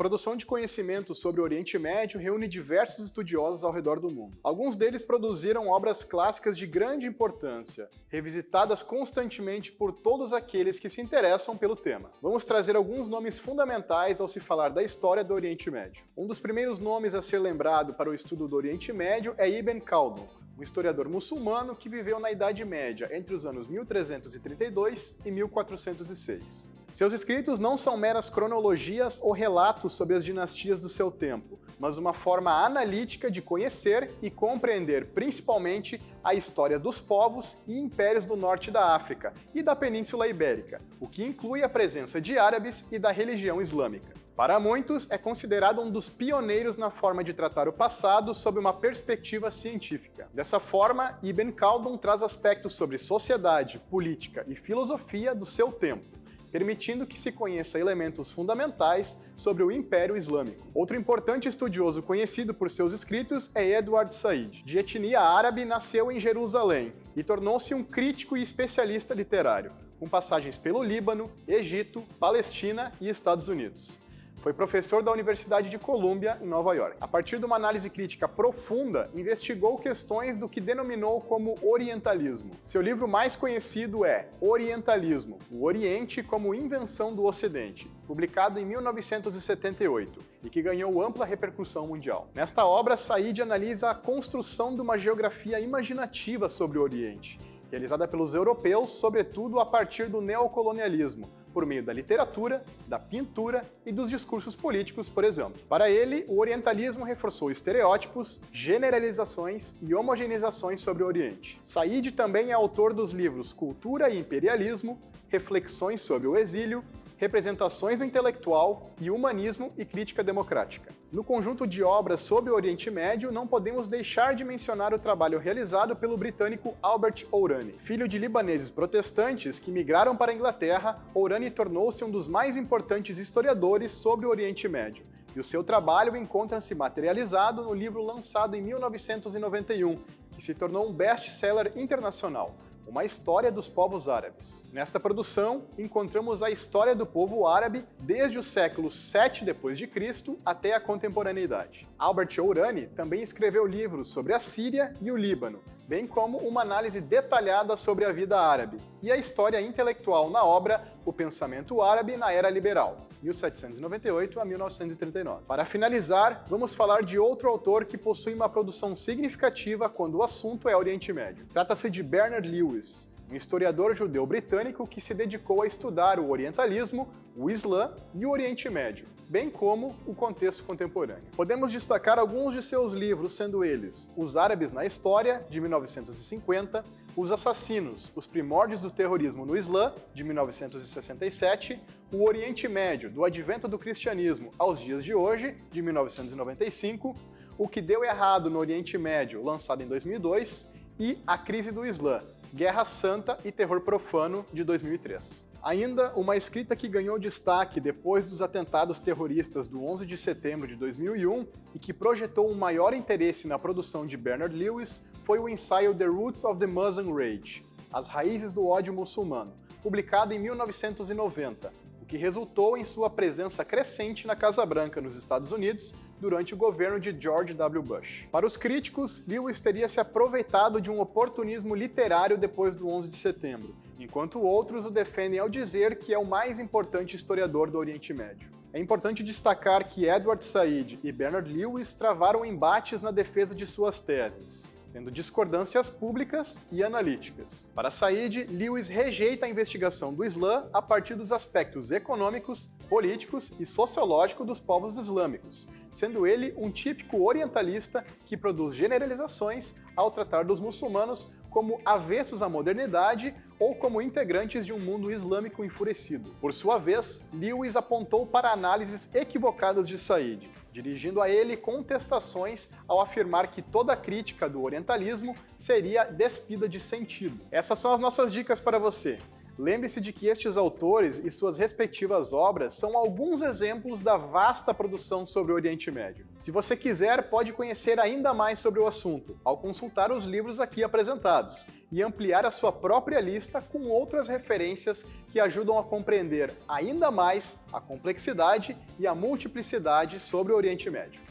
produção de conhecimento sobre o Oriente Médio reúne diversos estudiosos ao redor do mundo. Alguns deles produziram obras clássicas de grande importância, revisitadas constantemente por todos aqueles que se interessam pelo tema. Vamos trazer alguns nomes fundamentais ao se falar da história do Oriente Médio. Um dos primeiros nomes a ser lembrado para o estudo do Oriente Médio é Ibn Khaldun, um historiador muçulmano que viveu na Idade Média entre os anos 1332 e 1406. Seus escritos não são meras cronologias ou relatos sobre as dinastias do seu tempo, mas uma forma analítica de conhecer e compreender principalmente a história dos povos e impérios do norte da África e da Península Ibérica, o que inclui a presença de árabes e da religião islâmica. Para muitos, é considerado um dos pioneiros na forma de tratar o passado sob uma perspectiva científica. Dessa forma, Ibn Khaldun traz aspectos sobre sociedade, política e filosofia do seu tempo, permitindo que se conheça elementos fundamentais sobre o Império Islâmico. Outro importante estudioso conhecido por seus escritos é Edward Said. De etnia árabe, nasceu em Jerusalém e tornou-se um crítico e especialista literário, com passagens pelo Líbano, Egito, Palestina e Estados Unidos. Foi professor da Universidade de Colômbia, em Nova York. A partir de uma análise crítica profunda, investigou questões do que denominou como orientalismo. Seu livro mais conhecido é Orientalismo, o Oriente como Invenção do Ocidente, publicado em 1978, e que ganhou ampla repercussão mundial. Nesta obra, Said analisa a construção de uma geografia imaginativa sobre o Oriente, realizada pelos europeus, sobretudo a partir do neocolonialismo, por meio da literatura, da pintura e dos discursos políticos, por exemplo. Para ele, o orientalismo reforçou estereótipos, generalizações e homogeneizações sobre o Oriente. Said também é autor dos livros Cultura e Imperialismo, Reflexões sobre o Exílio, Representações do Intelectual e Humanismo e Crítica Democrática. No conjunto de obras sobre o Oriente Médio, não podemos deixar de mencionar o trabalho realizado pelo britânico Albert Hourani. Filho de libaneses protestantes que migraram para a Inglaterra, Hourani tornou-se um dos mais importantes historiadores sobre o Oriente Médio, e o seu trabalho encontra-se materializado no livro lançado em 1991, que se tornou um best-seller internacional, Uma História dos Povos Árabes. Nesta produção, encontramos a história do povo árabe desde o século 7 d.C. até a contemporaneidade. Albert Hourani também escreveu livros sobre a Síria e o Líbano, bem como uma análise detalhada sobre a vida árabe e a história intelectual na obra O Pensamento Árabe na Era Liberal, 1798 a 1939. Para finalizar, vamos falar de outro autor que possui uma produção significativa quando o assunto é Oriente Médio. Trata-se de Bernard Lewis, um historiador judeu britânico que se dedicou a estudar o orientalismo, o Islã e o Oriente Médio, bem como o contexto contemporâneo. Podemos destacar alguns de seus livros, sendo eles Os Árabes na História, de 1950, Os Assassinos, Os Primórdios do Terrorismo no Islã, de 1967, O Oriente Médio, do Advento do Cristianismo aos Dias de Hoje, de 1995, O que Deu Errado no Oriente Médio, lançado em 2002, e A Crise do Islã, Guerra Santa e Terror Profano, de 2003. Ainda uma escrita que ganhou destaque depois dos atentados terroristas do 11 de setembro de 2001 e que projetou um maior interesse na produção de Bernard Lewis foi o ensaio The Roots of the Muslim Rage, As Raízes do Ódio Muçulmano, publicado em 1990, o que resultou em sua presença crescente na Casa Branca, nos Estados Unidos, durante o governo de George W. Bush. Para os críticos, Lewis teria se aproveitado de um oportunismo literário depois do 11 de setembro, enquanto outros o defendem ao dizer que é o mais importante historiador do Oriente Médio. É importante destacar que Edward Said e Bernard Lewis travaram embates na defesa de suas teses, tendo discordâncias públicas e analíticas. Para Said, Lewis rejeita a investigação do Islã a partir dos aspectos econômicos, políticos e sociológicos dos povos islâmicos, sendo ele um típico orientalista que produz generalizações ao tratar dos muçulmanos como avessos à modernidade ou como integrantes de um mundo islâmico enfurecido. Por sua vez, Lewis apontou para análises equivocadas de Said, dirigindo a ele contestações ao afirmar que toda crítica do orientalismo seria despida de sentido. Essas são as nossas dicas para você. Lembre-se de que estes autores e suas respectivas obras são alguns exemplos da vasta produção sobre o Oriente Médio. Se você quiser, pode conhecer ainda mais sobre o assunto, ao consultar os livros aqui apresentados, e ampliar a sua própria lista com outras referências que ajudam a compreender ainda mais a complexidade e a multiplicidade sobre o Oriente Médio.